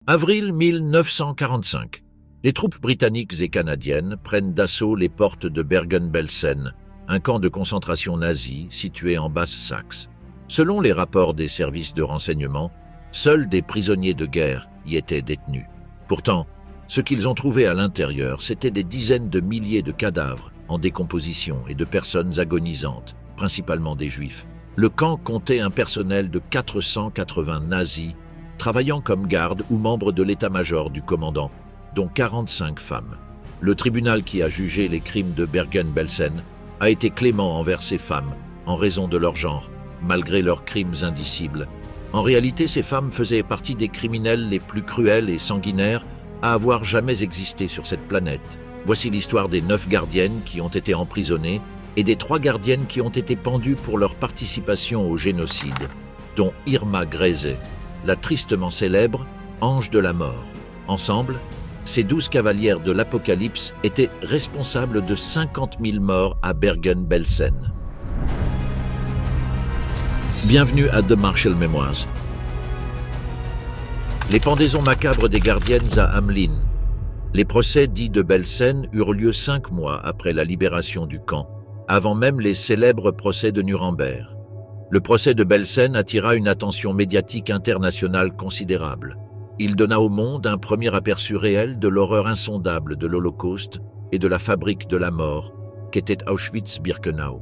Avril 1945. Les troupes britanniques et canadiennes prennent d'assaut les portes de Bergen-Belsen, un camp de concentration nazi situé en Basse-Saxe. Selon les rapports des services de renseignement, seuls des prisonniers de guerre y étaient détenus. Pourtant, ce qu'ils ont trouvé à l'intérieur, c'était des dizaines de milliers de cadavres en décomposition et de personnes agonisantes, principalement des Juifs. Le camp comptait un personnel de 480 nazis, travaillant comme gardes ou membres de l'état-major du commandant, dont 45 femmes. Le tribunal qui a jugé les crimes de Bergen-Belsen a été clément envers ces femmes, en raison de leur genre, malgré leurs crimes indicibles. En réalité, ces femmes faisaient partie des criminels les plus cruels et sanguinaires à avoir jamais existé sur cette planète. Voici l'histoire des 9 gardiennes qui ont été emprisonnées et des 3 gardiennes qui ont été pendues pour leur participation au génocide, dont Irma Grese, la tristement célèbre Ange de la Mort. Ensemble, ces 12 cavalières de l'Apocalypse étaient responsables de 50 000 morts à Bergen-Belsen. Bienvenue à The Marshall Memoirs. Les pendaisons macabres des gardiennes à Hamelin. Les procès dits de Belsen eurent lieu 5 mois après la libération du camp, avant même les célèbres procès de Nuremberg. Le procès de Belsen attira une attention médiatique internationale considérable. Il donna au monde un premier aperçu réel de l'horreur insondable de l'Holocauste et de la fabrique de la mort qu'était Auschwitz-Birkenau.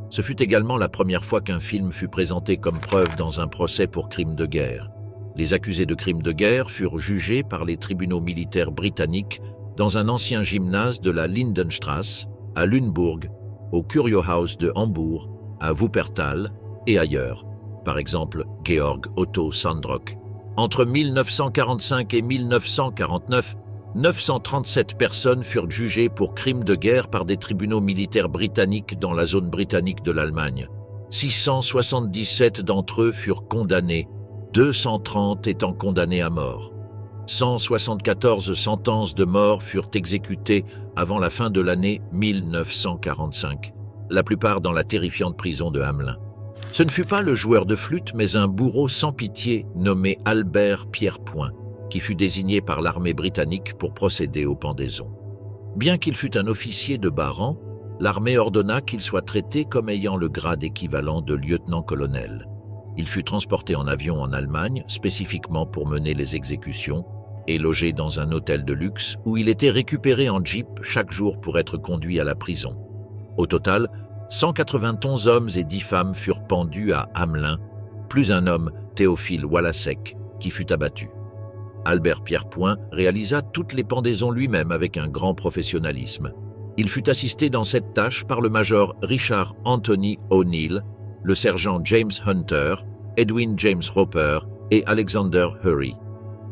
Ce fut également la première fois qu'un film fut présenté comme preuve dans un procès pour crimes de guerre. Les accusés de crimes de guerre furent jugés par les tribunaux militaires britanniques dans un ancien gymnase de la Lindenstrasse, à Lüneburg, au Curiohaus de Hambourg, à Wuppertal et ailleurs, par exemple Georg Otto Sandrock. Entre 1945 et 1949, 937 personnes furent jugées pour crimes de guerre par des tribunaux militaires britanniques dans la zone britannique de l'Allemagne. 677 d'entre eux furent condamnés, 230 étant condamnés à mort. 174 sentences de mort furent exécutées avant la fin de l'année 1945, la plupart dans la terrifiante prison de Hamelin. Ce ne fut pas le joueur de flûte, mais un bourreau sans pitié nommé Albert Pierrepoint, qui fut désigné par l'armée britannique pour procéder aux pendaisons. Bien qu'il fût un officier de bas rang, l'armée ordonna qu'il soit traité comme ayant le grade équivalent de lieutenant-colonel. Il fut transporté en avion en Allemagne, spécifiquement pour mener les exécutions, et logé dans un hôtel de luxe où il était récupéré en jeep chaque jour pour être conduit à la prison. Au total, 191 hommes et 10 femmes furent pendus à Hamelin, plus un homme, Théophile Walasek, qui fut abattu. Albert Pierrepoint réalisa toutes les pendaisons lui-même avec un grand professionnalisme. Il fut assisté dans cette tâche par le major Richard Anthony O'Neill, le sergent James Hunter, Edwin James Roper et Alexander Hurry.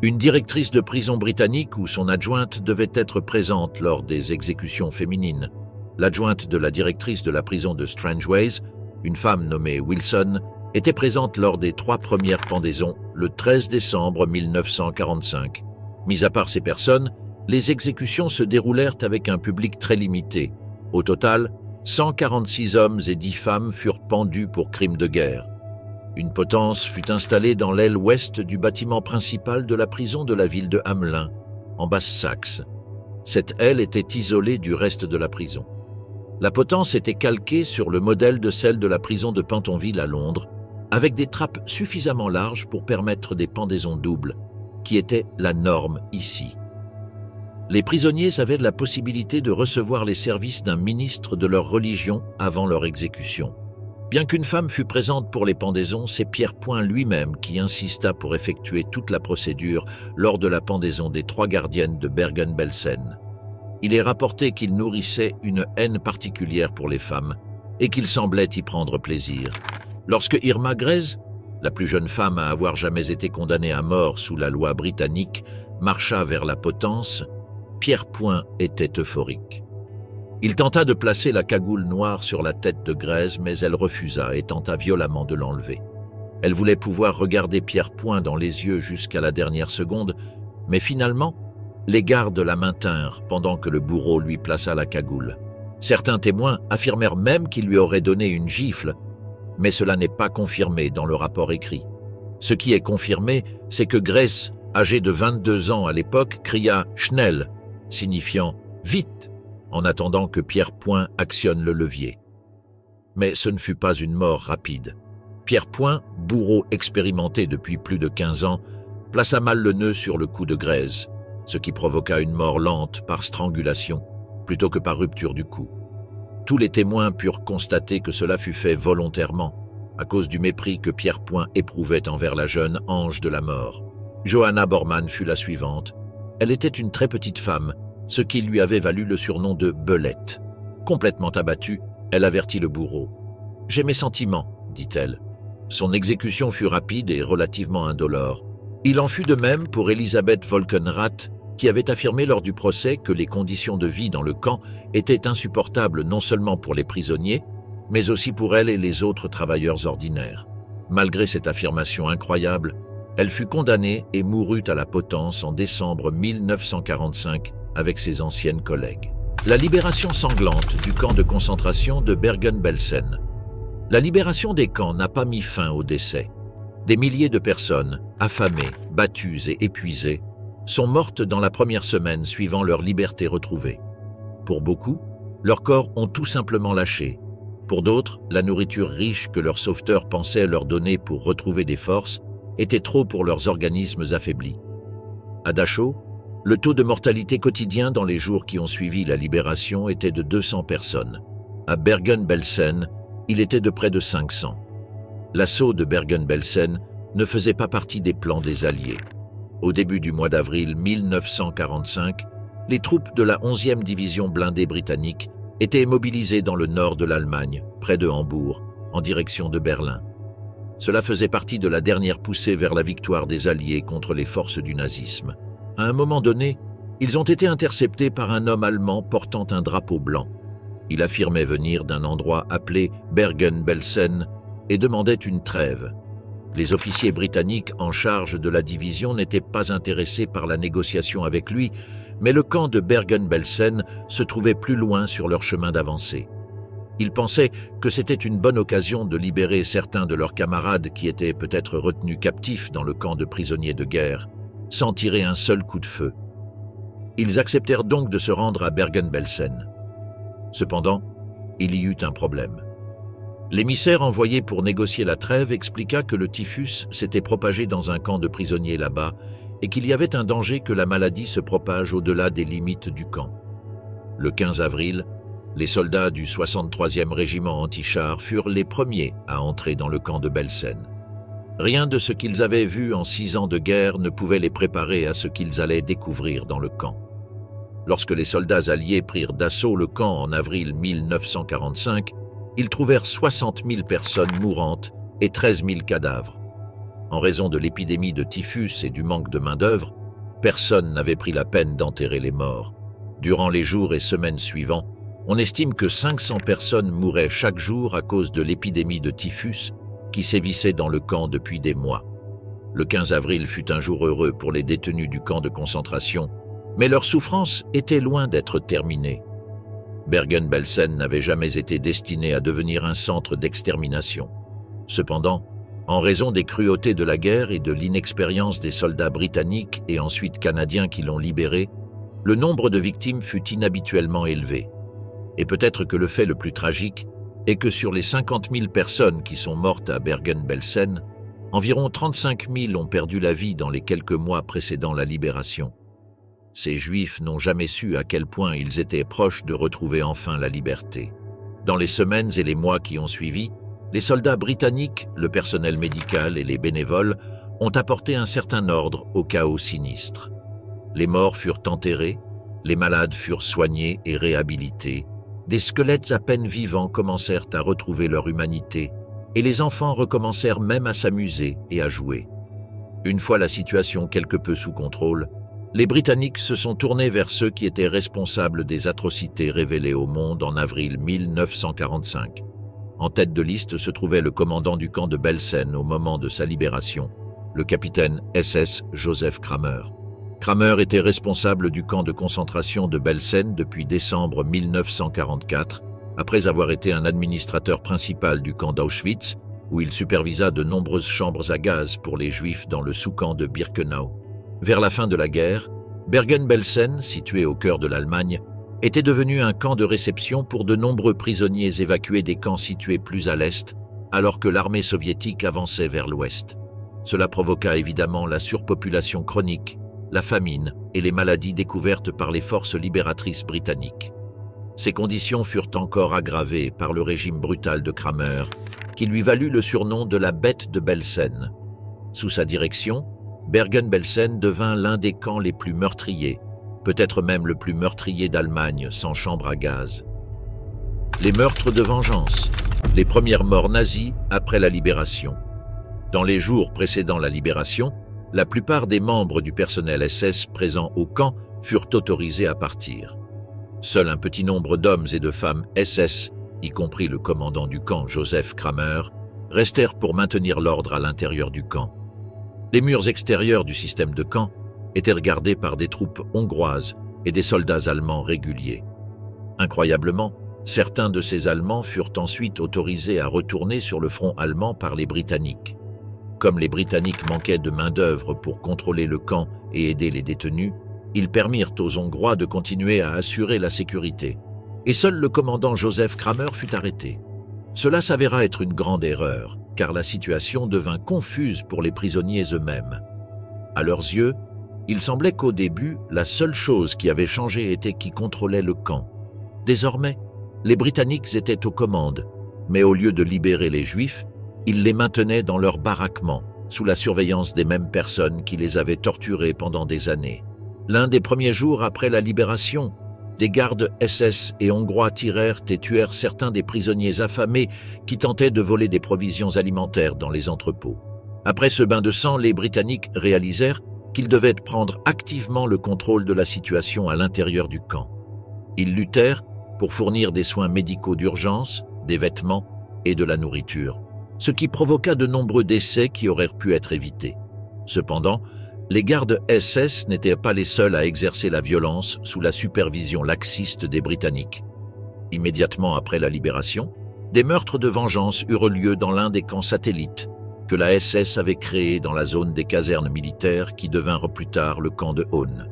Une directrice de prison britannique ou son adjointe devait être présente lors des exécutions féminines. L'adjointe de la directrice de la prison de Strangeways, une femme nommée Wilson, était présente lors des 3 premières pendaisons le 13 décembre 1945. Mis à part ces personnes, les exécutions se déroulèrent avec un public très limité. Au total, 146 hommes et 10 femmes furent pendus pour crimes de guerre. Une potence fut installée dans l'aile ouest du bâtiment principal de la prison de la ville de Hamelin, en Basse-Saxe. Cette aile était isolée du reste de la prison. La potence était calquée sur le modèle de celle de la prison de Pentonville à Londres, avec des trappes suffisamment larges pour permettre des pendaisons doubles, qui était la norme ici. Les prisonniers avaient la possibilité de recevoir les services d'un ministre de leur religion avant leur exécution. Bien qu'une femme fût présente pour les pendaisons, c'est Pierrepoint lui-même qui insista pour effectuer toute la procédure lors de la pendaison des 3 gardiennes de Bergen-Belsen. Il est rapporté qu'il nourrissait une haine particulière pour les femmes et qu'il semblait y prendre plaisir. Lorsque Irma Grese, la plus jeune femme à avoir jamais été condamnée à mort sous la loi britannique, marcha vers la potence, Pierrepoint était euphorique. Il tenta de placer la cagoule noire sur la tête de Grese, mais elle refusa et tenta violemment de l'enlever. Elle voulait pouvoir regarder Pierrepoint dans les yeux jusqu'à la dernière seconde, mais finalement, les gardes la maintinrent pendant que le bourreau lui plaça la cagoule. Certains témoins affirmèrent même qu'il lui aurait donné une gifle, mais cela n'est pas confirmé dans le rapport écrit. Ce qui est confirmé, c'est que Grese âgé de 22 ans à l'époque, cria « Schnell », signifiant « vite », en attendant que Pierre Point actionne le levier. Mais ce ne fut pas une mort rapide. Pierre Point, bourreau expérimenté depuis plus de 15 ans, plaça mal le nœud sur le cou de Grèze, ce qui provoqua une mort lente par strangulation, plutôt que par rupture du cou. Tous les témoins purent constater que cela fut fait volontairement, à cause du mépris que Pierre Point éprouvait envers la jeune ange de la mort. Johanna Bormann fut la suivante. Elle était une très petite femme, ce qui lui avait valu le surnom de Belette. Complètement abattue, elle avertit le bourreau. « J'ai mes sentiments », dit-elle. Son exécution fut rapide et relativement indolore. Il en fut de même pour Elisabeth Volkenrath, qui avait affirmé lors du procès que les conditions de vie dans le camp étaient insupportables non seulement pour les prisonniers, mais aussi pour elle et les autres travailleurs ordinaires. Malgré cette affirmation incroyable, elle fut condamnée et mourut à la potence en décembre 1945 avec ses anciennes collègues. La libération sanglante du camp de concentration de Bergen-Belsen. La libération des camps n'a pas mis fin au décès. Des milliers de personnes, affamées, battues et épuisées, sont mortes dans la première semaine suivant leur liberté retrouvée. Pour beaucoup, leurs corps ont tout simplement lâché. Pour d'autres, la nourriture riche que leurs sauveteurs pensaient leur donner pour retrouver des forces était trop pour leurs organismes affaiblis. À Dachau, le taux de mortalité quotidien dans les jours qui ont suivi la libération était de 200 personnes. À Bergen-Belsen, il était de près de 500. L'assaut de Bergen-Belsen ne faisait pas partie des plans des Alliés. Au début du mois d'avril 1945, les troupes de la 11e division blindée britannique étaient mobilisées dans le nord de l'Allemagne, près de Hambourg, en direction de Berlin. Cela faisait partie de la dernière poussée vers la victoire des Alliés contre les forces du nazisme. À un moment donné, ils ont été interceptés par un homme allemand portant un drapeau blanc. Il affirmait venir d'un endroit appelé Bergen-Belsen et demandait une trêve. Les officiers britanniques en charge de la division n'étaient pas intéressés par la négociation avec lui, mais le camp de Bergen-Belsen se trouvait plus loin sur leur chemin d'avancée. Ils pensaient que c'était une bonne occasion de libérer certains de leurs camarades qui étaient peut-être retenus captifs dans le camp de prisonniers de guerre, sans tirer un seul coup de feu. Ils acceptèrent donc de se rendre à Bergen-Belsen. Cependant, il y eut un problème. L'émissaire envoyé pour négocier la trêve expliqua que le typhus s'était propagé dans un camp de prisonniers là-bas et qu'il y avait un danger que la maladie se propage au-delà des limites du camp. Le 15 avril, les soldats du 63e régiment anti-chars furent les premiers à entrer dans le camp de Belsen. Rien de ce qu'ils avaient vu en 6 ans de guerre ne pouvait les préparer à ce qu'ils allaient découvrir dans le camp. Lorsque les soldats alliés prirent d'assaut le camp en avril 1945, ils trouvèrent 60 000 personnes mourantes et 13 000 cadavres. En raison de l'épidémie de typhus et du manque de main-d'œuvre, personne n'avait pris la peine d'enterrer les morts. Durant les jours et semaines suivants, on estime que 500 personnes mouraient chaque jour à cause de l'épidémie de typhus qui sévissait dans le camp depuis des mois. Le 15 avril fut un jour heureux pour les détenus du camp de concentration, mais leur souffrance était loin d'être terminée. Bergen-Belsen n'avait jamais été destiné à devenir un centre d'extermination. Cependant, en raison des cruautés de la guerre et de l'inexpérience des soldats britanniques et ensuite canadiens qui l'ont libéré, le nombre de victimes fut inhabituellement élevé. Et peut-être que le fait le plus tragique est que sur les 50 000 personnes qui sont mortes à Bergen-Belsen, environ 35 000 ont perdu la vie dans les quelques mois précédant la libération. Ces Juifs n'ont jamais su à quel point ils étaient proches de retrouver enfin la liberté. Dans les semaines et les mois qui ont suivi, les soldats britanniques, le personnel médical et les bénévoles ont apporté un certain ordre au chaos sinistre. Les morts furent enterrés, les malades furent soignés et réhabilités, des squelettes à peine vivants commencèrent à retrouver leur humanité, et les enfants recommencèrent même à s'amuser et à jouer. Une fois la situation quelque peu sous contrôle, les Britanniques se sont tournés vers ceux qui étaient responsables des atrocités révélées au monde en avril 1945. En tête de liste se trouvait le commandant du camp de Belsen au moment de sa libération, le capitaine SS Joseph Kramer. Kramer était responsable du camp de concentration de Belsen depuis décembre 1944, après avoir été un administrateur principal du camp d'Auschwitz, où il supervisa de nombreuses chambres à gaz pour les Juifs dans le sous-camp de Birkenau. Vers la fin de la guerre, Bergen-Belsen, situé au cœur de l'Allemagne, était devenu un camp de réception pour de nombreux prisonniers évacués des camps situés plus à l'est, alors que l'armée soviétique avançait vers l'ouest. Cela provoqua évidemment la surpopulation chronique, la famine et les maladies découvertes par les forces libératrices britanniques. Ces conditions furent encore aggravées par le régime brutal de Cramer, qui lui valut le surnom de la bête de Belsen. Sous sa direction, Bergen-Belsen devint l'un des camps les plus meurtriers, peut-être même le plus meurtrier d'Allemagne sans chambre à gaz. Les meurtres de vengeance, les premières morts nazies après la libération. Dans les jours précédant la libération, la plupart des membres du personnel SS présents au camp furent autorisés à partir. Seul un petit nombre d'hommes et de femmes SS, y compris le commandant du camp Joseph Cramer, restèrent pour maintenir l'ordre à l'intérieur du camp. Les murs extérieurs du système de camp étaient gardés par des troupes hongroises et des soldats allemands réguliers. Incroyablement, certains de ces Allemands furent ensuite autorisés à retourner sur le front allemand par les Britanniques. Comme les Britanniques manquaient de main-d'œuvre pour contrôler le camp et aider les détenus, ils permirent aux Hongrois de continuer à assurer la sécurité. Et seul le commandant Joseph Cramer fut arrêté. Cela s'avéra être une grande erreur, car la situation devint confuse pour les prisonniers eux-mêmes. À leurs yeux, il semblait qu'au début, la seule chose qui avait changé était qui contrôlait le camp. Désormais, les Britanniques étaient aux commandes, mais au lieu de libérer les Juifs, ils les maintenaient dans leur baraquement, sous la surveillance des mêmes personnes qui les avaient torturés pendant des années. L'un des premiers jours après la libération, des gardes SS et Hongrois tirèrent et tuèrent certains des prisonniers affamés qui tentaient de voler des provisions alimentaires dans les entrepôts. Après ce bain de sang, les Britanniques réalisèrent qu'ils devaient prendre activement le contrôle de la situation à l'intérieur du camp. Ils luttèrent pour fournir des soins médicaux d'urgence, des vêtements et de la nourriture, ce qui provoqua de nombreux décès qui auraient pu être évités. Cependant, les gardes SS n'étaient pas les seuls à exercer la violence sous la supervision laxiste des Britanniques. Immédiatement après la libération, des meurtres de vengeance eurent lieu dans l'un des camps satellites que la SS avait créé dans la zone des casernes militaires qui devinrent plus tard le camp de Hohn.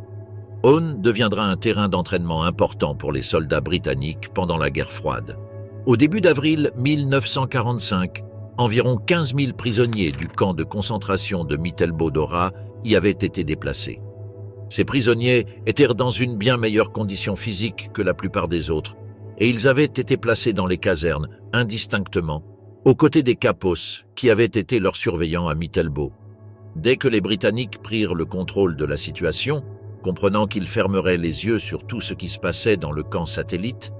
Hohn deviendra un terrain d'entraînement important pour les soldats britanniques pendant la guerre froide. Au début d'avril 1945, environ 15 000 prisonniers du camp de concentration de Mittelbau-Dora y avaient été déplacés. Ces prisonniers étaient dans une bien meilleure condition physique que la plupart des autres, et ils avaient été placés dans les casernes, indistinctement, aux côtés des Kapos, qui avaient été leurs surveillants à Mittelbau. Dès que les Britanniques prirent le contrôle de la situation, comprenant qu'ils fermeraient les yeux sur tout ce qui se passait dans le camp satellite,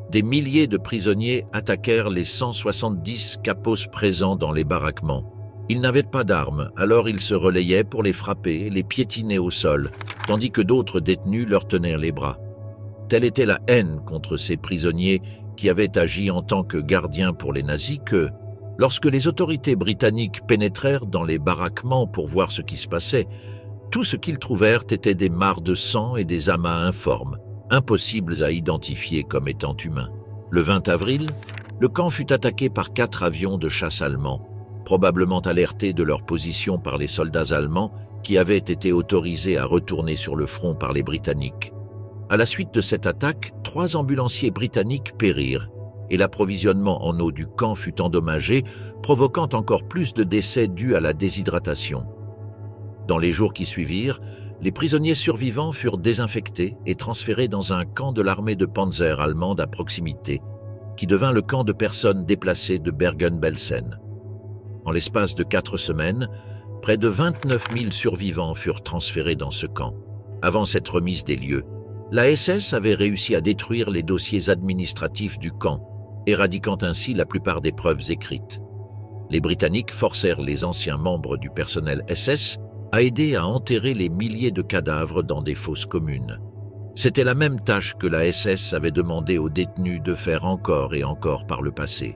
des milliers de prisonniers attaquèrent les 170 Kapos présents dans les baraquements. Ils n'avaient pas d'armes, alors ils se relayaient pour les frapper, les piétiner au sol, tandis que d'autres détenus leur tenaient les bras. Telle était la haine contre ces prisonniers qui avaient agi en tant que gardiens pour les nazis que, lorsque les autorités britanniques pénétrèrent dans les baraquements pour voir ce qui se passait, tout ce qu'ils trouvèrent étaient des mares de sang et des amas informes, impossibles à identifier comme étant humains. Le 20 avril, le camp fut attaqué par 4 avions de chasse allemands, probablement alertés de leur position par les soldats allemands qui avaient été autorisés à retourner sur le front par les Britanniques. À la suite de cette attaque, 3 ambulanciers britanniques périrent et l'approvisionnement en eau du camp fut endommagé, provoquant encore plus de décès dus à la déshydratation. Dans les jours qui suivirent, les prisonniers survivants furent désinfectés et transférés dans un camp de l'armée de Panzer allemande à proximité, qui devint le camp de personnes déplacées de Bergen-Belsen. En l'espace de 4 semaines, près de 29 000 survivants furent transférés dans ce camp. Avant cette remise des lieux, la SS avait réussi à détruire les dossiers administratifs du camp, éradiquant ainsi la plupart des preuves écrites. Les Britanniques forcèrent les anciens membres du personnel SS à aider à enterrer les milliers de cadavres dans des fosses communes. C'était la même tâche que la SS avait demandé aux détenus de faire encore et encore par le passé.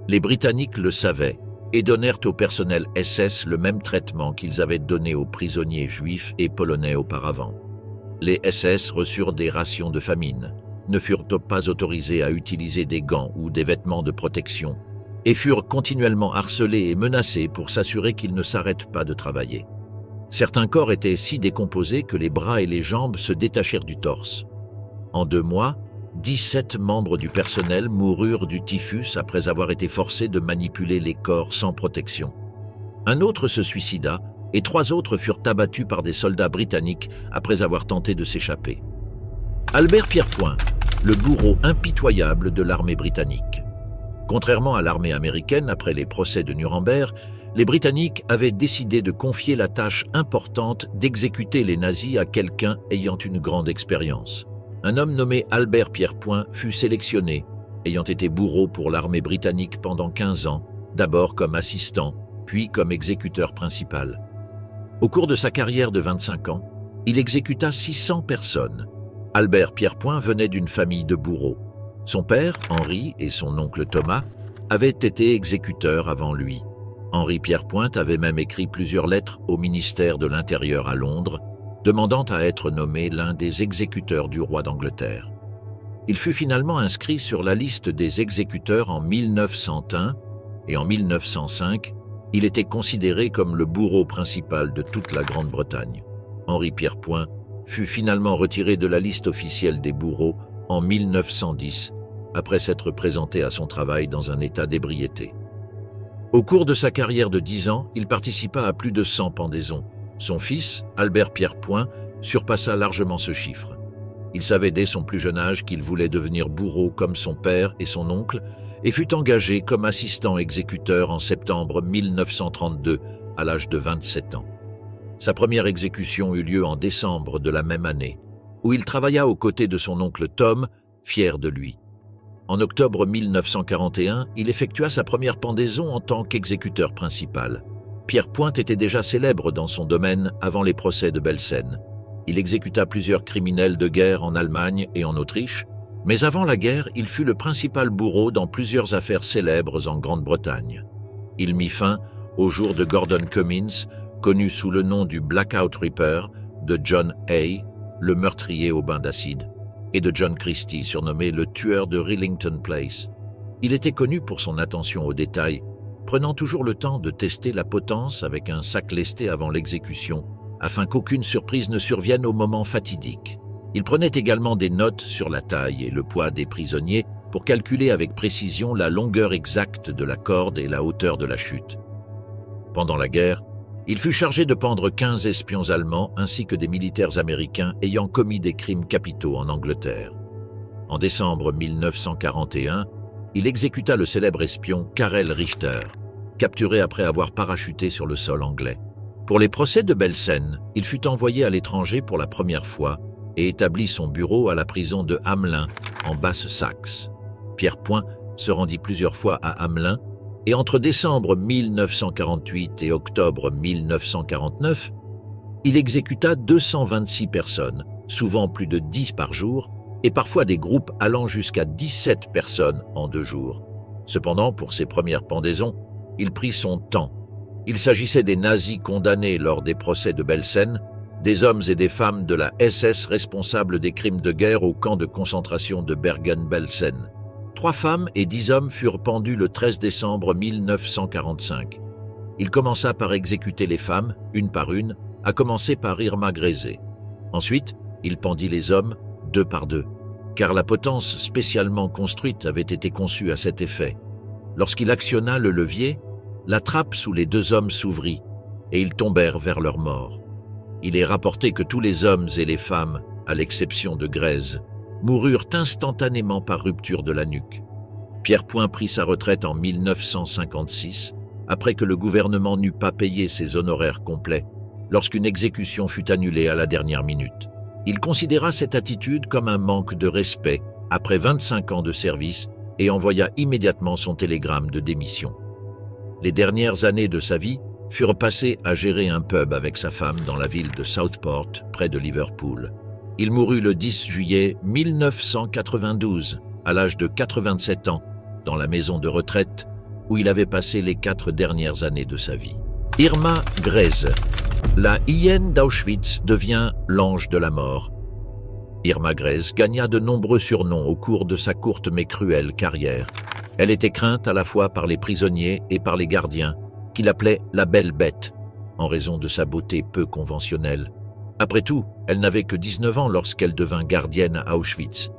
Les Britanniques le savaient et donnèrent au personnel SS le même traitement qu'ils avaient donné aux prisonniers juifs et polonais auparavant. Les SS reçurent des rations de famine, ne furent pas autorisés à utiliser des gants ou des vêtements de protection et furent continuellement harcelés et menacés pour s'assurer qu'ils ne s'arrêtent pas de travailler. Certains corps étaient si décomposés que les bras et les jambes se détachèrent du torse. En 2 mois, 17 membres du personnel moururent du typhus après avoir été forcés de manipuler les corps sans protection. Un autre se suicida et 3 autres furent abattus par des soldats britanniques après avoir tenté de s'échapper. Albert Pierrepoint, le bourreau impitoyable de l'armée britannique. Contrairement à l'armée américaine, après les procès de Nuremberg, les Britanniques avaient décidé de confier la tâche importante d'exécuter les nazis à quelqu'un ayant une grande expérience. Un homme nommé Albert Pierrepoint fut sélectionné, ayant été bourreau pour l'armée britannique pendant 15 ans, d'abord comme assistant, puis comme exécuteur principal. Au cours de sa carrière de 25 ans, il exécuta 600 personnes. Albert Pierrepoint venait d'une famille de bourreaux. Son père, Henri, et son oncle Thomas avaient été exécuteurs avant lui. Henri Pierrepoint avait même écrit plusieurs lettres au ministère de l'Intérieur à Londres, demandant à être nommé l'un des exécuteurs du roi d'Angleterre. Il fut finalement inscrit sur la liste des exécuteurs en 1901 et en 1905, il était considéré comme le bourreau principal de toute la Grande-Bretagne. Henri Pierrepoint fut finalement retiré de la liste officielle des bourreaux en 1910, après s'être présenté à son travail dans un état d'ébriété. Au cours de sa carrière de 10 ans, il participa à plus de 100 pendaisons. Son fils, Albert Pierrepoint, surpassa largement ce chiffre. Il savait dès son plus jeune âge qu'il voulait devenir bourreau comme son père et son oncle et fut engagé comme assistant exécuteur en septembre 1932 à l'âge de 27 ans. Sa première exécution eut lieu en décembre de la même année, où il travailla aux côtés de son oncle Tom, fier de lui. En octobre 1941, il effectua sa première pendaison en tant qu'exécuteur principal. Pierrepoint était déjà célèbre dans son domaine avant les procès de Belsen. Il exécuta plusieurs criminels de guerre en Allemagne et en Autriche, mais avant la guerre, il fut le principal bourreau dans plusieurs affaires célèbres en Grande-Bretagne. Il mit fin au jour de Gordon Cummins, connu sous le nom du Blackout Ripper, de John Hay, le meurtrier au bain d'acide, et de John Christie, surnommé le tueur de Rillington Place. Il était connu pour son attention aux détails, prenant toujours le temps de tester la potence avec un sac lesté avant l'exécution, afin qu'aucune surprise ne survienne au moment fatidique. Il prenait également des notes sur la taille et le poids des prisonniers pour calculer avec précision la longueur exacte de la corde et la hauteur de la chute. Pendant la guerre, il fut chargé de pendre 15 espions allemands ainsi que des militaires américains ayant commis des crimes capitaux en Angleterre. En décembre 1941, il exécuta le célèbre espion Karel Richter, capturé après avoir parachuté sur le sol anglais. Pour les procès de Belsen, il fut envoyé à l'étranger pour la première fois et établit son bureau à la prison de Hamelin, en Basse-Saxe. Pierrepoint se rendit plusieurs fois à Hamelin et entre décembre 1948 et octobre 1949, il exécuta 226 personnes, souvent plus de 10 par jour, et parfois des groupes allant jusqu'à 17 personnes en 2 jours. Cependant, pour ses premières pendaisons, il prit son temps. Il s'agissait des nazis condamnés lors des procès de Belsen, des hommes et des femmes de la SS responsables des crimes de guerre au camp de concentration de Bergen-Belsen. 3 femmes et 10 hommes furent pendus le 13 décembre 1945. Il commença par exécuter les femmes, une par une, à commencer par Irma Grese. Ensuite, il pendit les hommes, 2 par 2, car la potence spécialement construite avait été conçue à cet effet. Lorsqu'il actionna le levier, la trappe sous les 2 hommes s'ouvrit, et ils tombèrent vers leur mort. Il est rapporté que tous les hommes et les femmes, à l'exception de Grese, moururent instantanément par rupture de la nuque. Pierrepoint prit sa retraite en 1956, après que le gouvernement n'eût pas payé ses honoraires complets, lorsqu'une exécution fut annulée à la dernière minute. Il considéra cette attitude comme un manque de respect après 25 ans de service et envoya immédiatement son télégramme de démission. Les dernières années de sa vie furent passées à gérer un pub avec sa femme dans la ville de Southport, près de Liverpool. Il mourut le 10 juillet 1992, à l'âge de 87 ans, dans la maison de retraite où il avait passé les 4 dernières années de sa vie. Irma Grese. La hyène d'Auschwitz devient l'ange de la mort. Irma Grese gagna de nombreux surnoms au cours de sa courte mais cruelle carrière. Elle était crainte à la fois par les prisonniers et par les gardiens, qui l'appelaient la Belle Bête. en raison de sa beauté peu conventionnelle. Après tout, elle n'avait que 19 ans lorsqu'elle devint gardienne à Auschwitz.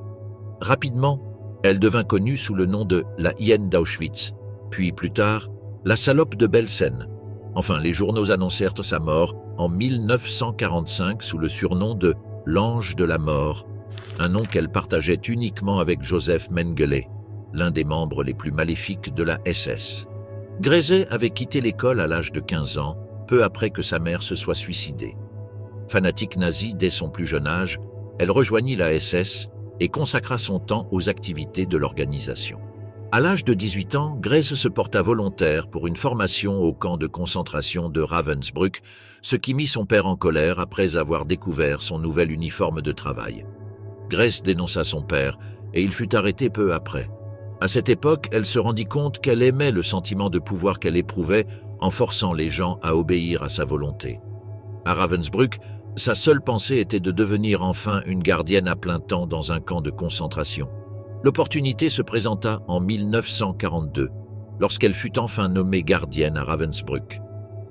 Rapidement, elle devint connue sous le nom de la hyène d'Auschwitz, puis plus tard, la salope de Belsen. Enfin, les journaux annoncèrent sa mort en 1945 sous le surnom de l'Ange de la Mort, un nom qu'elle partageait uniquement avec Joseph Mengele, l'un des membres les plus maléfiques de la SS. Grese avait quitté l'école à l'âge de 15 ans, peu après que sa mère se soit suicidée. Fanatique nazie dès son plus jeune âge, elle rejoignit la SS et consacra son temps aux activités de l'organisation. À l'âge de 18 ans, Grese se porta volontaire pour une formation au camp de concentration de Ravensbrück, ce qui mit son père en colère après avoir découvert son nouvel uniforme de travail. Grese dénonça son père et il fut arrêté peu après. À cette époque, elle se rendit compte qu'elle aimait le sentiment de pouvoir qu'elle éprouvait en forçant les gens à obéir à sa volonté. À Ravensbrück, sa seule pensée était de devenir enfin une gardienne à plein temps dans un camp de concentration. L'opportunité se présenta en 1942, lorsqu'elle fut enfin nommée gardienne à Ravensbrück.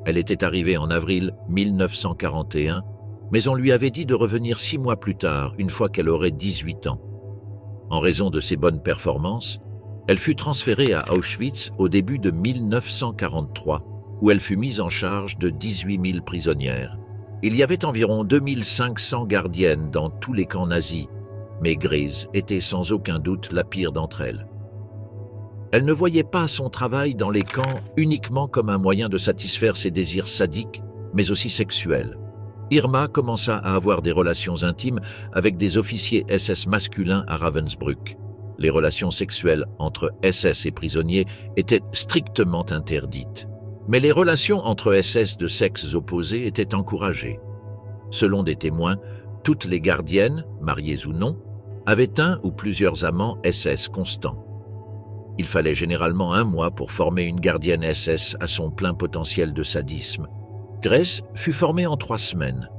Elle était arrivée en avril 1941, mais on lui avait dit de revenir 6 mois plus tard, une fois qu'elle aurait 18 ans. En raison de ses bonnes performances, elle fut transférée à Auschwitz au début de 1943, où elle fut mise en charge de 18 000 prisonnières. Il y avait environ 2500 gardiennes dans tous les camps nazis, mais Grese était sans aucun doute la pire d'entre elles. Elle ne voyait pas son travail dans les camps uniquement comme un moyen de satisfaire ses désirs sadiques, mais aussi sexuels. Irma commença à avoir des relations intimes avec des officiers SS masculins à Ravensbrück. Les relations sexuelles entre SS et prisonniers étaient strictement interdites. Mais les relations entre SS de sexes opposés étaient encouragées. Selon des témoins, toutes les gardiennes, mariées ou non, avaient un ou plusieurs amants SS constants. Il fallait généralement 1 mois pour former une gardienne SS à son plein potentiel de sadisme. Grese fut formée en 3 semaines.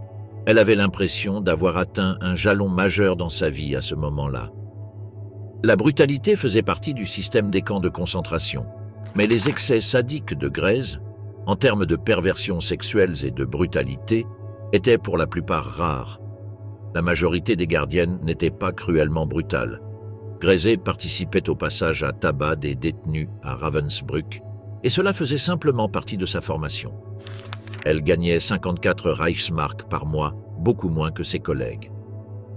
Elle avait l'impression d'avoir atteint un jalon majeur dans sa vie à ce moment-là. La brutalité faisait partie du système des camps de concentration, mais les excès sadiques de Grese, en termes de perversions sexuelles et de brutalité, étaient pour la plupart rares. La majorité des gardiennes n'étaient pas cruellement brutales. Grese participait au passage à tabac des détenus à Ravensbrück, et cela faisait simplement partie de sa formation. Elle gagnait 54 Reichsmark par mois, beaucoup moins que ses collègues.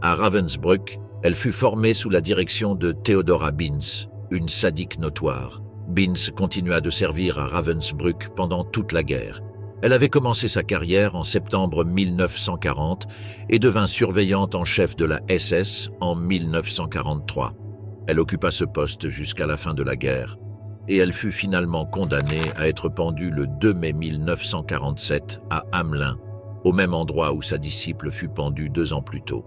À Ravensbrück, elle fut formée sous la direction de Theodora Binz, une sadique notoire. Binz continua de servir à Ravensbrück pendant toute la guerre. Elle avait commencé sa carrière en septembre 1940 et devint surveillante en chef de la SS en 1943. Elle occupa ce poste jusqu'à la fin de la guerre et elle fut finalement condamnée à être pendue le 2 mai 1947 à Hamelin, au même endroit où sa disciple fut pendue 2 ans plus tôt.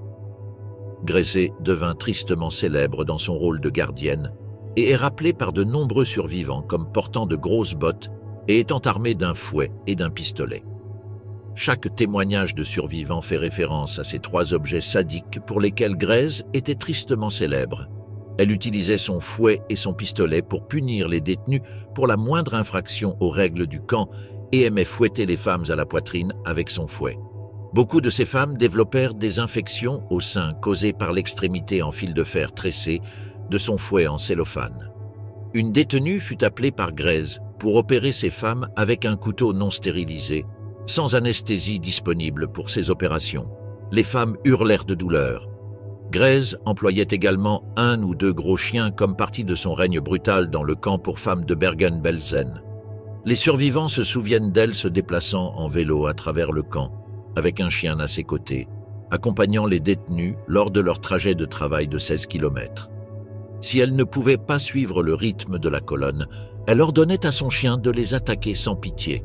Grese devint tristement célèbre dans son rôle de gardienne et est rappelée par de nombreux survivants comme portant de grosses bottes et étant armée d'un fouet et d'un pistolet. Chaque témoignage de survivants fait référence à ces 3 objets sadiques pour lesquels Grese était tristement célèbre. Elle utilisait son fouet et son pistolet pour punir les détenus pour la moindre infraction aux règles du camp et aimait fouetter les femmes à la poitrine avec son fouet. Beaucoup de ces femmes développèrent des infections au sein causées par l'extrémité en fil de fer tressé de son fouet en cellophane. Une détenue fut appelée par Grese pour opérer ces femmes avec un couteau non stérilisé, sans anesthésie disponible pour ces opérations. Les femmes hurlèrent de douleur. Grese employait également 1 ou 2 gros chiens comme partie de son règne brutal dans le camp pour femmes de Bergen-Belsen. Les survivants se souviennent d'elle se déplaçant en vélo à travers le camp, avec un chien à ses côtés, accompagnant les détenus lors de leur trajet de travail de 16 km. Si elle ne pouvait pas suivre le rythme de la colonne, elle ordonnait à son chien de les attaquer sans pitié.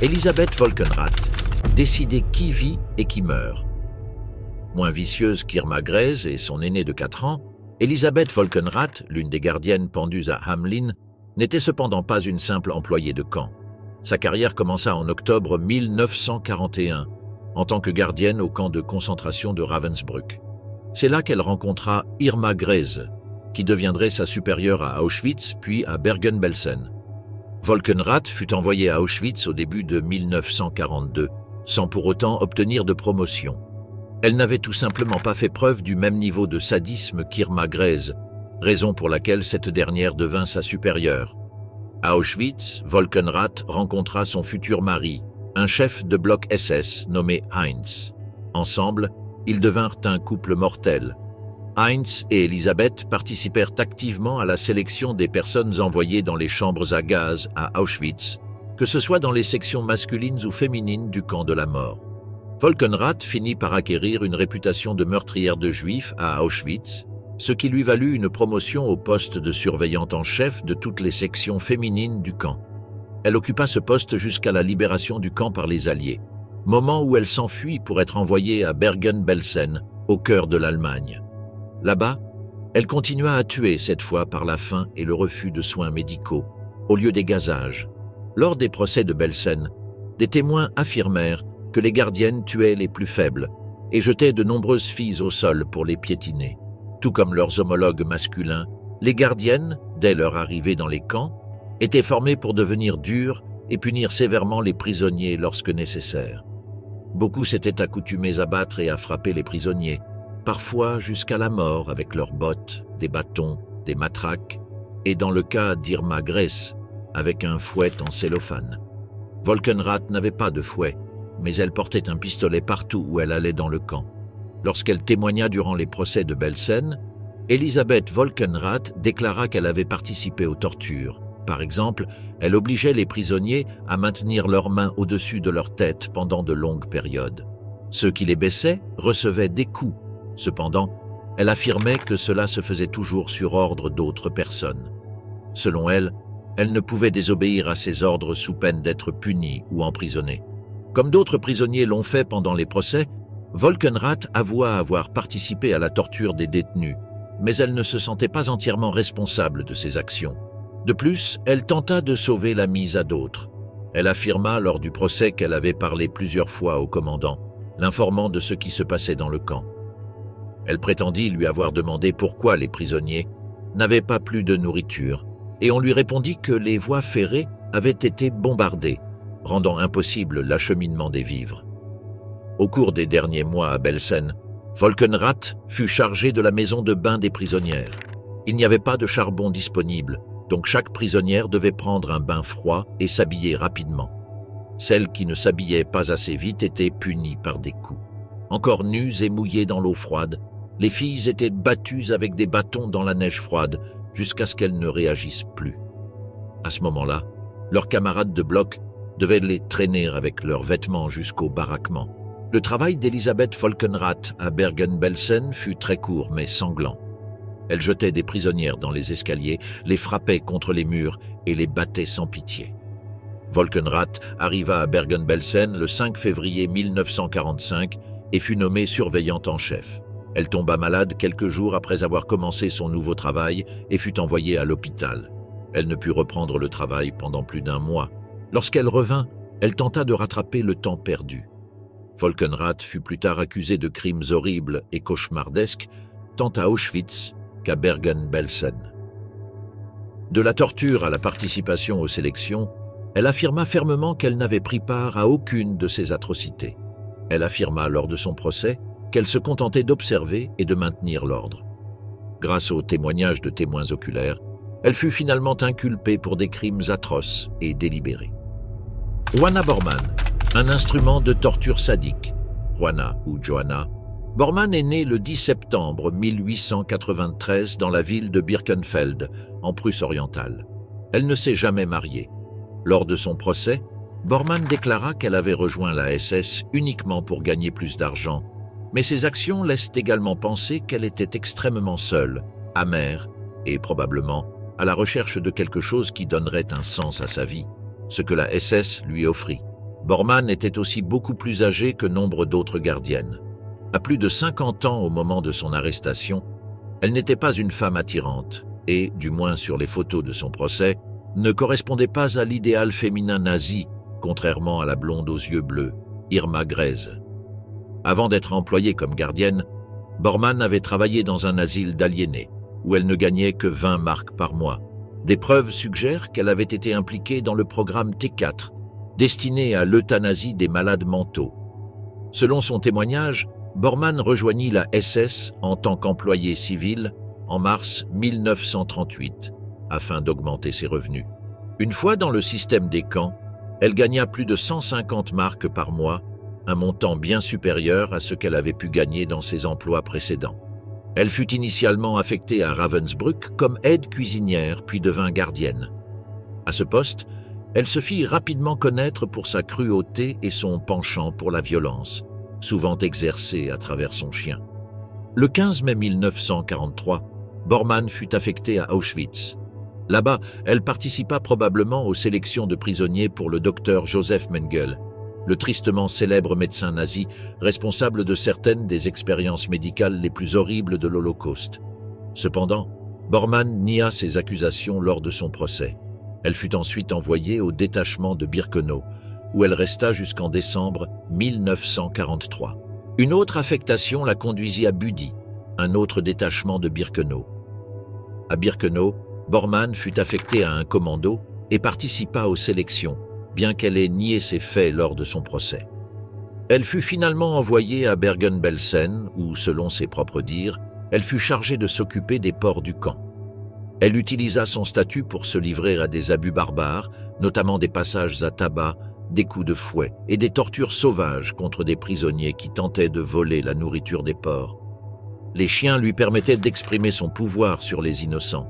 Elisabeth Volkenrath décidait qui vit et qui meurt. Moins vicieuse qu'Irma Grese et son aîné de 4 ans, Elisabeth Volkenrath, l'une des gardiennes pendues à Hamelin, n'était cependant pas une simple employée de camp. Sa carrière commença en octobre 1941, en tant que gardienne au camp de concentration de Ravensbrück. C'est là qu'elle rencontra Irma Grese, qui deviendrait sa supérieure à Auschwitz puis à Bergen-Belsen. Volkenrath fut envoyée à Auschwitz au début de 1942, sans pour autant obtenir de promotion. Elle n'avait tout simplement pas fait preuve du même niveau de sadisme qu'Irma Grese, raison pour laquelle cette dernière devint sa supérieure. À Auschwitz, Volkenrath rencontra son futur mari, un chef de bloc SS nommé Heinz. Ensemble, ils devinrent un couple mortel. Heinz et Elisabeth participèrent activement à la sélection des personnes envoyées dans les chambres à gaz à Auschwitz, que ce soit dans les sections masculines ou féminines du camp de la mort. Volkenrath finit par acquérir une réputation de meurtrière de juifs à Auschwitz, ce qui lui valut une promotion au poste de surveillante en chef de toutes les sections féminines du camp. Elle occupa ce poste jusqu'à la libération du camp par les Alliés, moment où elle s'enfuit pour être envoyée à Bergen-Belsen, au cœur de l'Allemagne. Là-bas, elle continua à tuer, cette fois par la faim et le refus de soins médicaux, au lieu des gazages. Lors des procès de Belsen, des témoins affirmèrent que les gardiennes tuaient les plus faibles et jetaient de nombreuses filles au sol pour les piétiner. Tout comme leurs homologues masculins, les gardiennes, dès leur arrivée dans les camps, étaient formées pour devenir dures et punir sévèrement les prisonniers lorsque nécessaire. Beaucoup s'étaient accoutumés à battre et à frapper les prisonniers, parfois jusqu'à la mort avec leurs bottes, des bâtons, des matraques, et dans le cas d'Irma Grese, avec un fouet en cellophane. Volkenrath n'avait pas de fouet, mais elle portait un pistolet partout où elle allait dans le camp. Lorsqu'elle témoigna durant les procès de Belsen, Elisabeth Volkenrath déclara qu'elle avait participé aux tortures. Par exemple, elle obligeait les prisonniers à maintenir leurs mains au-dessus de leur tête pendant de longues périodes. Ceux qui les baissaient recevaient des coups. Cependant, elle affirmait que cela se faisait toujours sur ordre d'autres personnes. Selon elle, elle ne pouvait désobéir à ces ordres sous peine d'être punie ou emprisonnée. Comme d'autres prisonniers l'ont fait pendant les procès, Volkenrath avoua avoir participé à la torture des détenus, mais elle ne se sentait pas entièrement responsable de ses actions. De plus, elle tenta de sauver la mise à d'autres. Elle affirma lors du procès qu'elle avait parlé plusieurs fois au commandant, l'informant de ce qui se passait dans le camp. Elle prétendit lui avoir demandé pourquoi les prisonniers n'avaient pas plus de nourriture, et on lui répondit que les voies ferrées avaient été bombardées, rendant impossible l'acheminement des vivres. Au cours des derniers mois à Belsen, Volkenrath fut chargé de la maison de bain des prisonnières. Il n'y avait pas de charbon disponible, donc chaque prisonnière devait prendre un bain froid et s'habiller rapidement. Celles qui ne s'habillaient pas assez vite étaient punies par des coups. Encore nues et mouillées dans l'eau froide, les filles étaient battues avec des bâtons dans la neige froide jusqu'à ce qu'elles ne réagissent plus. À ce moment-là, leurs camarades de bloc devaient les traîner avec leurs vêtements jusqu'au baraquement. Le travail d'Elisabeth Volkenrath à Bergen-Belsen fut très court mais sanglant. Elle jetait des prisonnières dans les escaliers, les frappait contre les murs et les battait sans pitié. Volkenrath arriva à Bergen-Belsen le 5 février 1945 et fut nommée surveillante en chef. Elle tomba malade quelques jours après avoir commencé son nouveau travail et fut envoyée à l'hôpital. Elle ne put reprendre le travail pendant plus d'un mois. Lorsqu'elle revint, elle tenta de rattraper le temps perdu. Volkenrath fut plus tard accusée de crimes horribles et cauchemardesques, tant à Auschwitz qu'à Bergen-Belsen. De la torture à la participation aux sélections, elle affirma fermement qu'elle n'avait pris part à aucune de ces atrocités. Elle affirma lors de son procès qu'elle se contentait d'observer et de maintenir l'ordre. Grâce aux témoignages de témoins oculaires, elle fut finalement inculpée pour des crimes atroces et délibérés. Juana Bormann, un instrument de torture sadique. Juana ou Johanna Bormann est née le 10 septembre 1893 dans la ville de Birkenfeld, en Prusse orientale. Elle ne s'est jamais mariée. Lors de son procès, Bormann déclara qu'elle avait rejoint la SS uniquement pour gagner plus d'argent, mais ses actions laissent également penser qu'elle était extrêmement seule, amère et probablement à la recherche de quelque chose qui donnerait un sens à sa vie, ce que la SS lui offrit. Bormann était aussi beaucoup plus âgée que nombre d'autres gardiennes. À plus de 50 ans au moment de son arrestation, elle n'était pas une femme attirante et, du moins sur les photos de son procès, ne correspondait pas à l'idéal féminin nazi, contrairement à la blonde aux yeux bleus, Irma Grese. Avant d'être employée comme gardienne, Bormann avait travaillé dans un asile d'aliénés, où elle ne gagnait que 20 marks par mois. Des preuves suggèrent qu'elle avait été impliquée dans le programme T4, destiné à l'euthanasie des malades mentaux. Selon son témoignage, Bormann rejoignit la SS en tant qu'employé civil en mars 1938, afin d'augmenter ses revenus. Une fois dans le système des camps, elle gagna plus de 150 marks par mois, un montant bien supérieur à ce qu'elle avait pu gagner dans ses emplois précédents. Elle fut initialement affectée à Ravensbrück comme aide cuisinière puis devint gardienne. À ce poste, elle se fit rapidement connaître pour sa cruauté et son penchant pour la violence, souvent exercée à travers son chien. Le 15 mai 1943, Bormann fut affectée à Auschwitz. Là-bas, elle participa probablement aux sélections de prisonniers pour le docteur Joseph Mengele, le tristement célèbre médecin nazi responsable de certaines des expériences médicales les plus horribles de l'Holocauste. Cependant, Bormann nia ces accusations lors de son procès. Elle fut ensuite envoyée au détachement de Birkenau, où elle resta jusqu'en décembre 1943. Une autre affectation la conduisit à Budi, un autre détachement de Birkenau. À Birkenau, Bormann fut affectée à un commando et participa aux sélections, bien qu'elle ait nié ces faits lors de son procès. Elle fut finalement envoyée à Bergen-Belsen, où, selon ses propres dires, elle fut chargée de s'occuper des ports du camp. Elle utilisa son statut pour se livrer à des abus barbares, notamment des passages à tabac, des coups de fouet et des tortures sauvages contre des prisonniers qui tentaient de voler la nourriture des porcs. Les chiens lui permettaient d'exprimer son pouvoir sur les innocents.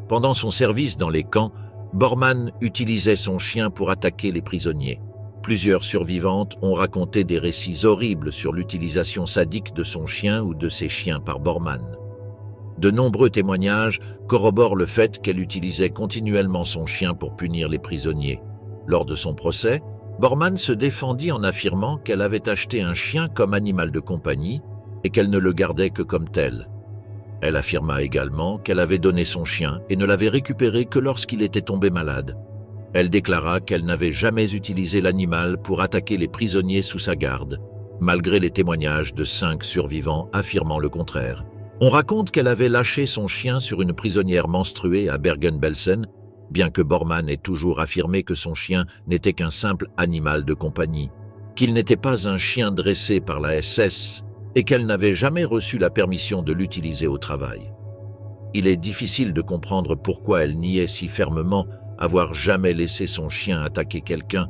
Pendant son service dans les camps, Bormann utilisait son chien pour attaquer les prisonniers. Plusieurs survivantes ont raconté des récits horribles sur l'utilisation sadique de son chien ou de ses chiens par Bormann. De nombreux témoignages corroborent le fait qu'elle utilisait continuellement son chien pour punir les prisonniers. Lors de son procès, Bormann se défendit en affirmant qu'elle avait acheté un chien comme animal de compagnie et qu'elle ne le gardait que comme tel. Elle affirma également qu'elle avait donné son chien et ne l'avait récupéré que lorsqu'il était tombé malade. Elle déclara qu'elle n'avait jamais utilisé l'animal pour attaquer les prisonniers sous sa garde, malgré les témoignages de 5 survivants affirmant le contraire. On raconte qu'elle avait lâché son chien sur une prisonnière menstruée à Bergen-Belsen, bien que Bormann ait toujours affirmé que son chien n'était qu'un simple animal de compagnie, qu'il n'était pas un chien dressé par la SS et qu'elle n'avait jamais reçu la permission de l'utiliser au travail. Il est difficile de comprendre pourquoi elle niait si fermement avoir jamais laissé son chien attaquer quelqu'un,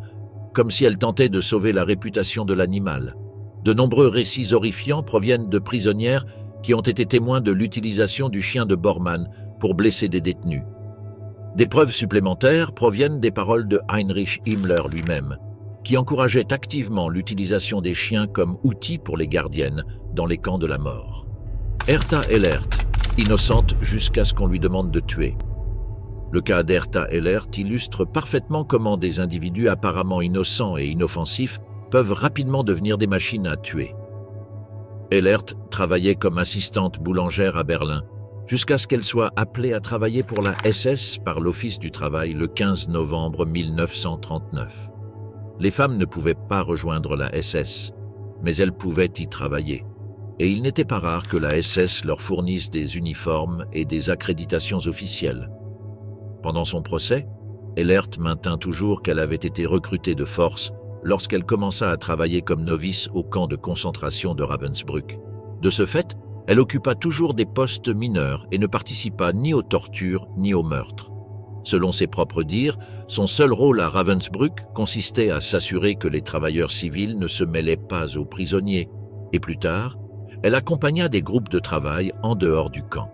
comme si elle tentait de sauver la réputation de l'animal. De nombreux récits horrifiants proviennent de prisonnières qui ont été témoins de l'utilisation du chien de Bormann pour blesser des détenus. Des preuves supplémentaires proviennent des paroles de Heinrich Himmler lui-même, qui encourageait activement l'utilisation des chiens comme outil pour les gardiennes dans les camps de la mort. Hertha Ehlert, innocente jusqu'à ce qu'on lui demande de tuer. Le cas d'Hertha Ehlert illustre parfaitement comment des individus apparemment innocents et inoffensifs peuvent rapidement devenir des machines à tuer. Ehlert travaillait comme assistante boulangère à Berlin, jusqu'à ce qu'elle soit appelée à travailler pour la SS par l'Office du travail le 15 novembre 1939. Les femmes ne pouvaient pas rejoindre la SS, mais elles pouvaient y travailler. Et il n'était pas rare que la SS leur fournisse des uniformes et des accréditations officielles. Pendant son procès, Ehlert maintint toujours qu'elle avait été recrutée de force lorsqu'elle commença à travailler comme novice au camp de concentration de Ravensbrück. De ce fait, elle occupa toujours des postes mineurs et ne participa ni aux tortures ni aux meurtres. Selon ses propres dires, son seul rôle à Ravensbrück consistait à s'assurer que les travailleurs civils ne se mêlaient pas aux prisonniers, et plus tard, elle accompagna des groupes de travail en dehors du camp.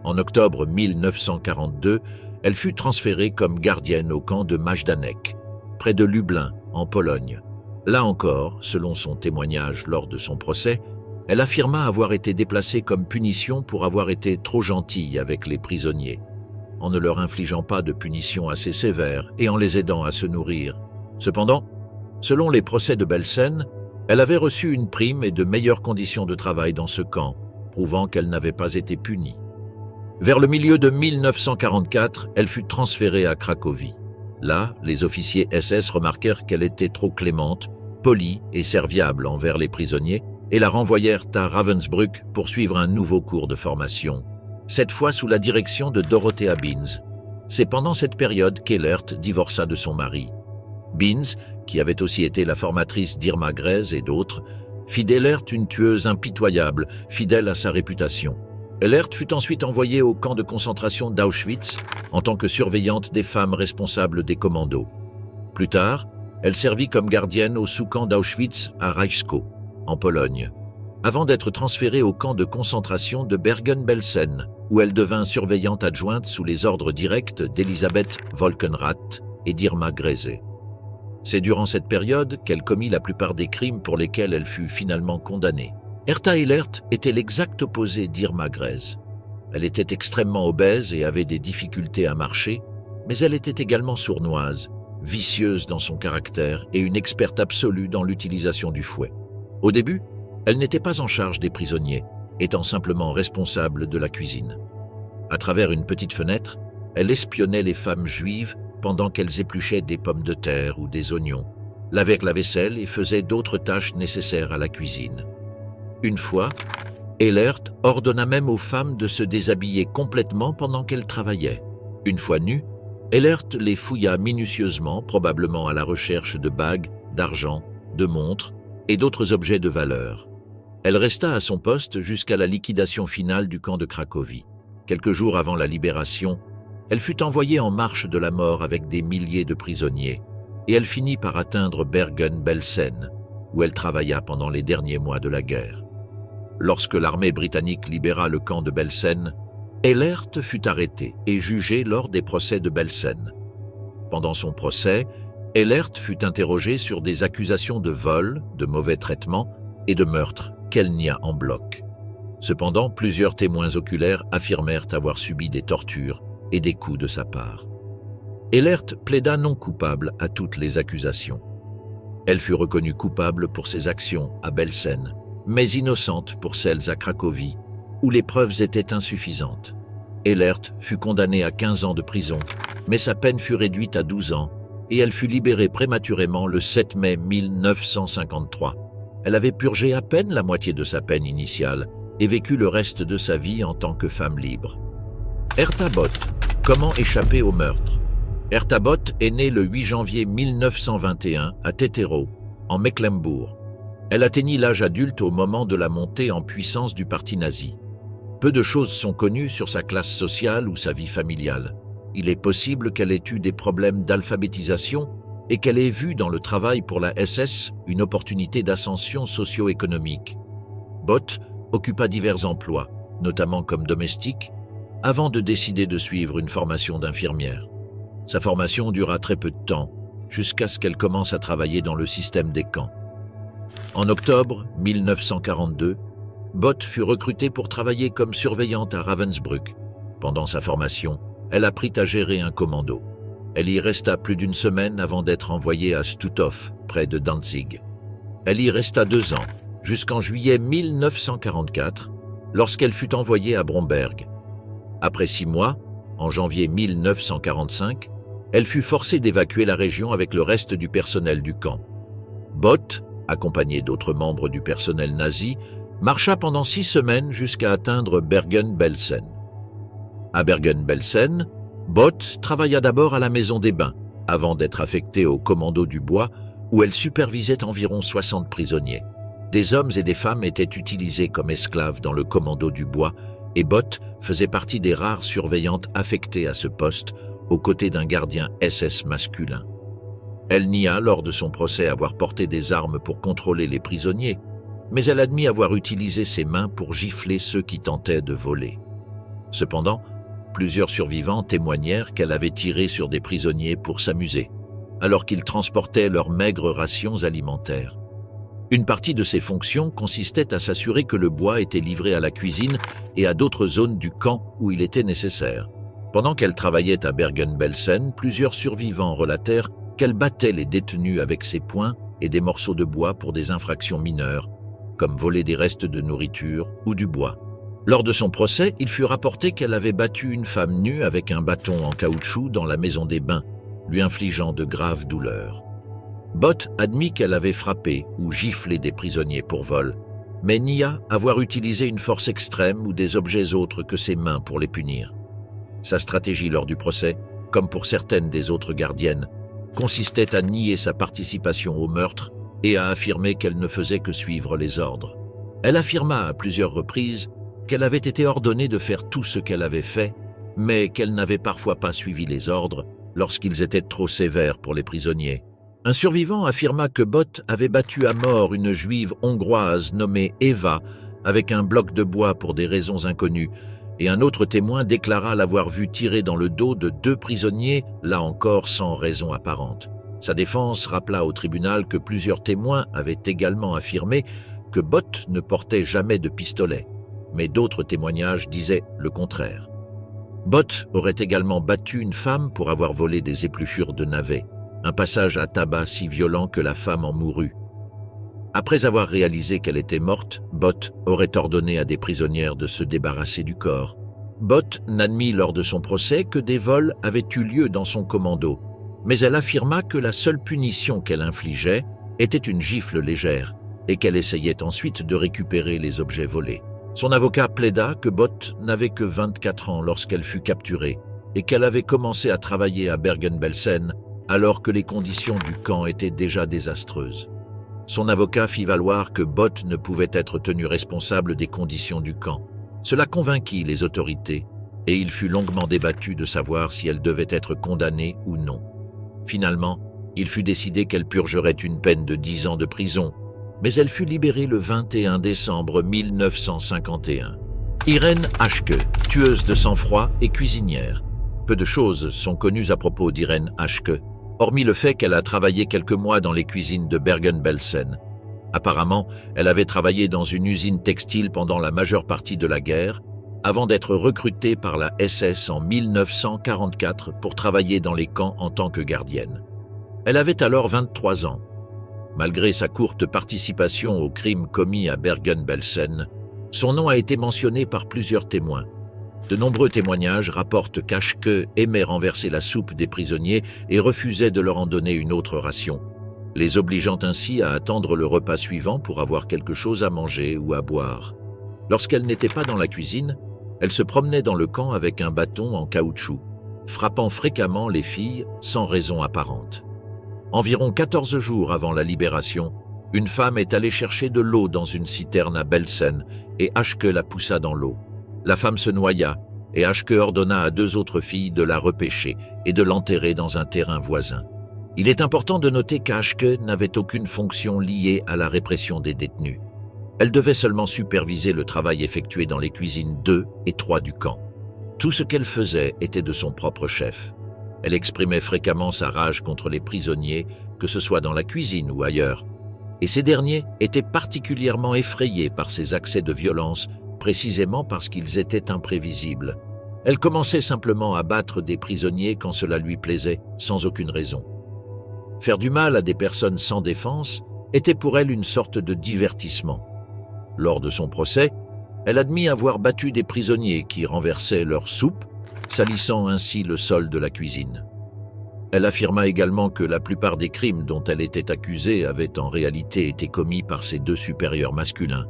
En octobre 1942, elle fut transférée comme gardienne au camp de Majdanek, près de Lublin, en Pologne. Là encore, selon son témoignage lors de son procès, elle affirma avoir été déplacée comme punition pour avoir été trop gentille avec les prisonniers, en ne leur infligeant pas de punitions assez sévères et en les aidant à se nourrir. Cependant, selon les procès de Belsen, elle avait reçu une prime et de meilleures conditions de travail dans ce camp, prouvant qu'elle n'avait pas été punie. Vers le milieu de 1944, elle fut transférée à Cracovie. Là, les officiers SS remarquèrent qu'elle était trop clémente, polie et serviable envers les prisonniers et la renvoyèrent à Ravensbrück pour suivre un nouveau cours de formation, cette fois sous la direction de Dorothea Binz. C'est pendant cette période qu'Ehlert divorça de son mari. Beans, qui avait aussi été la formatrice d'Irma Grese et d'autres, fit d'Ehlert une tueuse impitoyable, fidèle à sa réputation. Ehlert fut ensuite envoyée au camp de concentration d'Auschwitz en tant que surveillante des femmes responsables des commandos. Plus tard, elle servit comme gardienne au sous-camp d'Auschwitz à Reichskow, en Pologne, avant d'être transférée au camp de concentration de Bergen-Belsen, où elle devint surveillante adjointe sous les ordres directs d'Elisabeth Volkenrath et d'Irma Grese. C'est durant cette période qu'elle commit la plupart des crimes pour lesquels elle fut finalement condamnée. Herta Ehlert était l'exact opposé d'Irma Grese. Elle était extrêmement obèse et avait des difficultés à marcher, mais elle était également sournoise, vicieuse dans son caractère et une experte absolue dans l'utilisation du fouet. Au début, elle n'était pas en charge des prisonniers, étant simplement responsable de la cuisine. À travers une petite fenêtre, elle espionnait les femmes juives pendant qu'elles épluchaient des pommes de terre ou des oignons, lavait la vaisselle et faisait d'autres tâches nécessaires à la cuisine. Une fois, Ehlert ordonna même aux femmes de se déshabiller complètement pendant qu'elles travaillaient. Une fois nues, Ehlert les fouilla minutieusement, probablement à la recherche de bagues, d'argent, de montres et d'autres objets de valeur. Elle resta à son poste jusqu'à la liquidation finale du camp de Cracovie. Quelques jours avant la libération, elle fut envoyée en marche de la mort avec des milliers de prisonniers, et elle finit par atteindre Bergen-Belsen, où elle travailla pendant les derniers mois de la guerre. Lorsque l'armée britannique libéra le camp de Belsen, Ehlert fut arrêtée et jugée lors des procès de Belsen. Pendant son procès, Ehlert fut interrogée sur des accusations de vol, de mauvais traitement et de meurtre qu'elle nia en bloc. Cependant, plusieurs témoins oculaires affirmèrent avoir subi des tortures et des coups de sa part. Ehlert plaida non coupable à toutes les accusations. Elle fut reconnue coupable pour ses actions à Belsen, mais innocente pour celles à Cracovie, où les preuves étaient insuffisantes. Ehlert fut condamnée à 15 ans de prison, mais sa peine fut réduite à 12 ans et elle fut libérée prématurément le 7 mai 1953. Elle avait purgé à peine la moitié de sa peine initiale et vécu le reste de sa vie en tant que femme libre. Herta Both, comment échapper au meurtre? Herta Both est née le 8 janvier 1921 à Tetero, en Mecklembourg. Elle atteignit l'âge adulte au moment de la montée en puissance du parti nazi. Peu de choses sont connues sur sa classe sociale ou sa vie familiale. Il est possible qu'elle ait eu des problèmes d'alphabétisation et qu'elle ait vu dans le travail pour la SS une opportunité d'ascension socio-économique. Both occupa divers emplois, notamment comme domestique, avant de décider de suivre une formation d'infirmière. Sa formation dura très peu de temps, jusqu'à ce qu'elle commence à travailler dans le système des camps. En octobre 1942, Both fut recrutée pour travailler comme surveillante à Ravensbrück. Pendant sa formation, elle apprit à gérer un commando. Elle y resta plus d'une semaine avant d'être envoyée à Stutthof, près de Danzig. Elle y resta 2 ans, jusqu'en juillet 1944, lorsqu'elle fut envoyée à Bromberg. Après 6 mois, en janvier 1945, elle fut forcée d'évacuer la région avec le reste du personnel du camp. Both, accompagnée d'autres membres du personnel nazi, marcha pendant 6 semaines jusqu'à atteindre Bergen-Belsen. À Bergen-Belsen, Both travailla d'abord à la maison des bains, avant d'être affectée au commando du bois, où elle supervisait environ 60 prisonniers. Des hommes et des femmes étaient utilisés comme esclaves dans le commando du bois, et Both faisait partie des rares surveillantes affectées à ce poste, aux côtés d'un gardien SS masculin. Elle nia lors de son procès avoir porté des armes pour contrôler les prisonniers, mais elle admit avoir utilisé ses mains pour gifler ceux qui tentaient de voler. Cependant, plusieurs survivants témoignèrent qu'elle avait tiré sur des prisonniers pour s'amuser, alors qu'ils transportaient leurs maigres rations alimentaires. Une partie de ses fonctions consistait à s'assurer que le bois était livré à la cuisine et à d'autres zones du camp où il était nécessaire. Pendant qu'elle travaillait à Bergen-Belsen, plusieurs survivants relatèrent qu'elle battait les détenus avec ses poings et des morceaux de bois pour des infractions mineures, comme voler des restes de nourriture ou du bois. Lors de son procès, il fut rapporté qu'elle avait battu une femme nue avec un bâton en caoutchouc dans la maison des bains, lui infligeant de graves douleurs. Both admit qu'elle avait frappé ou giflé des prisonniers pour vol, mais nia avoir utilisé une force extrême ou des objets autres que ses mains pour les punir. Sa stratégie lors du procès comme pour certaines des autres gardiennes, consistait à nier sa participation au meurtre et à affirmer qu'elle ne faisait que suivre les ordres. Elle affirma à plusieurs reprises qu'elle avait été ordonnée de faire tout ce qu'elle avait fait, mais qu'elle n'avait parfois pas suivi les ordres lorsqu'ils étaient trop sévères pour les prisonniers. Un survivant affirma que Bot avait battu à mort une juive hongroise nommée Eva avec un bloc de bois pour des raisons inconnues, et un autre témoin déclara l'avoir vu tirer dans le dos de 2 prisonniers, là encore sans raison apparente. Sa défense rappela au tribunal que plusieurs témoins avaient également affirmé que Bot ne portait jamais de pistolet, mais d'autres témoignages disaient le contraire. Bot aurait également battu une femme pour avoir volé des épluchures de navets, un passage à tabac si violent que la femme en mourut. Après avoir réalisé qu'elle était morte, Bot aurait ordonné à des prisonnières de se débarrasser du corps. Bot n'admit lors de son procès que des vols avaient eu lieu dans son commando, mais elle affirma que la seule punition qu'elle infligeait était une gifle légère et qu'elle essayait ensuite de récupérer les objets volés. Son avocat plaida que Bot n'avait que 24 ans lorsqu'elle fut capturée et qu'elle avait commencé à travailler à Bergen-Belsen alors que les conditions du camp étaient déjà désastreuses. Son avocat fit valoir que Bot ne pouvait être tenu responsable des conditions du camp. Cela convainquit les autorités et il fut longuement débattu de savoir si elle devait être condamnée ou non. Finalement, il fut décidé qu'elle purgerait une peine de 10 ans de prison, mais elle fut libérée le 21 décembre 1951. Irène Haschke, tueuse de sang-froid et cuisinière. Peu de choses sont connues à propos d'Irène Haschke, hormis le fait qu'elle a travaillé quelques mois dans les cuisines de Bergen-Belsen. Apparemment, elle avait travaillé dans une usine textile pendant la majeure partie de la guerre, avant d'être recrutée par la SS en 1944 pour travailler dans les camps en tant que gardienne. Elle avait alors 23 ans. Malgré sa courte participation aux crimes commis à Bergen-Belsen, son nom a été mentionné par plusieurs témoins. De nombreux témoignages rapportent qu'Haschke aimait renverser la soupe des prisonniers et refusait de leur en donner une autre ration, les obligeant ainsi à attendre le repas suivant pour avoir quelque chose à manger ou à boire. Lorsqu'elle n'était pas dans la cuisine, elle se promenait dans le camp avec un bâton en caoutchouc, frappant fréquemment les filles sans raison apparente. Environ 14 jours avant la libération, une femme est allée chercher de l'eau dans une citerne à Belsen et Haschke la poussa dans l'eau. La femme se noya et Haschke ordonna à 2 autres filles de la repêcher et de l'enterrer dans un terrain voisin. Il est important de noter qu'Haschke n'avait aucune fonction liée à la répression des détenus. Elle devait seulement superviser le travail effectué dans les cuisines 2 et 3 du camp. Tout ce qu'elle faisait était de son propre chef. Elle exprimait fréquemment sa rage contre les prisonniers, que ce soit dans la cuisine ou ailleurs. Et ces derniers étaient particulièrement effrayés par ces accès de violence, précisément parce qu'ils étaient imprévisibles. Elle commençait simplement à battre des prisonniers quand cela lui plaisait, sans aucune raison. Faire du mal à des personnes sans défense était pour elle une sorte de divertissement. Lors de son procès, elle admit avoir battu des prisonniers qui renversaient leur soupe, salissant ainsi le sol de la cuisine. Elle affirma également que la plupart des crimes dont elle était accusée avaient en réalité été commis par ses 2 supérieurs masculins,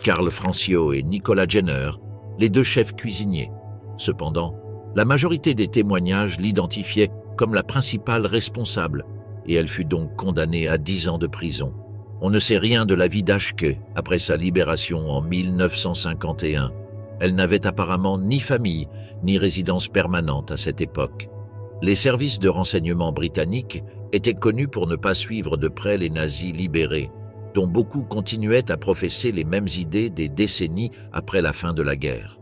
Karl Francio et Nicolas Jenner, les 2 chefs cuisiniers. Cependant, la majorité des témoignages l'identifiaient comme la principale responsable et elle fut donc condamnée à 10 ans de prison. On ne sait rien de la vie d'Haschke après sa libération en 1951. Elle n'avait apparemment ni famille ni résidence permanente à cette époque. Les services de renseignement britanniques étaient connus pour ne pas suivre de près les nazis libérés, dont beaucoup continuaient à professer les mêmes idées des décennies après la fin de la guerre.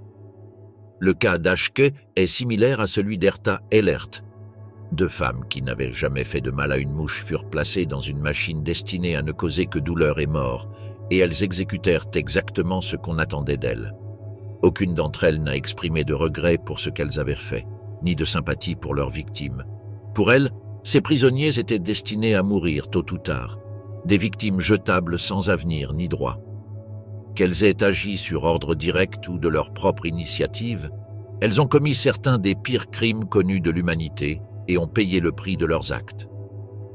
Le cas d'Haschke est similaire à celui d'Herta Ehlert. 2 femmes qui n'avaient jamais fait de mal à une mouche furent placées dans une machine destinée à ne causer que douleur et mort, et elles exécutèrent exactement ce qu'on attendait d'elles. Aucune d'entre elles n'a exprimé de regret pour ce qu'elles avaient fait, ni de sympathie pour leurs victimes. Pour elles, ces prisonniers étaient destinés à mourir tôt ou tard, des victimes jetables sans avenir ni droit. Qu'elles aient agi sur ordre direct ou de leur propre initiative, elles ont commis certains des pires crimes connus de l'humanité et ont payé le prix de leurs actes.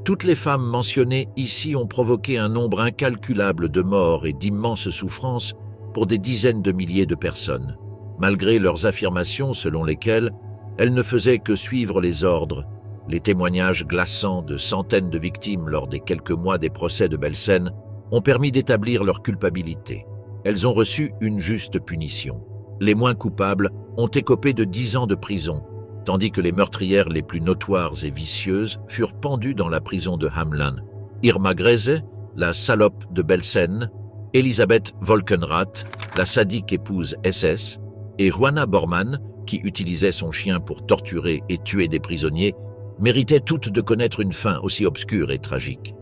Toutes les femmes mentionnées ici ont provoqué un nombre incalculable de morts et d'immenses souffrances pour des dizaines de milliers de personnes, malgré leurs affirmations selon lesquelles Elles ne faisaient que suivre les ordres. Les témoignages glaçants de centaines de victimes lors des quelques mois des procès de Belsen ont permis d'établir leur culpabilité. Elles ont reçu une juste punition. Les moins coupables ont écopé de 10 ans de prison, tandis que les meurtrières les plus notoires et vicieuses furent pendues dans la prison de Hamelin. Irma Grese, la salope de Belsen, Elisabeth Volkenrath, la sadique épouse SS, et Juana Bormann, qui utilisait son chien pour torturer et tuer des prisonniers, méritaient toutes de connaître une fin aussi obscure et tragique.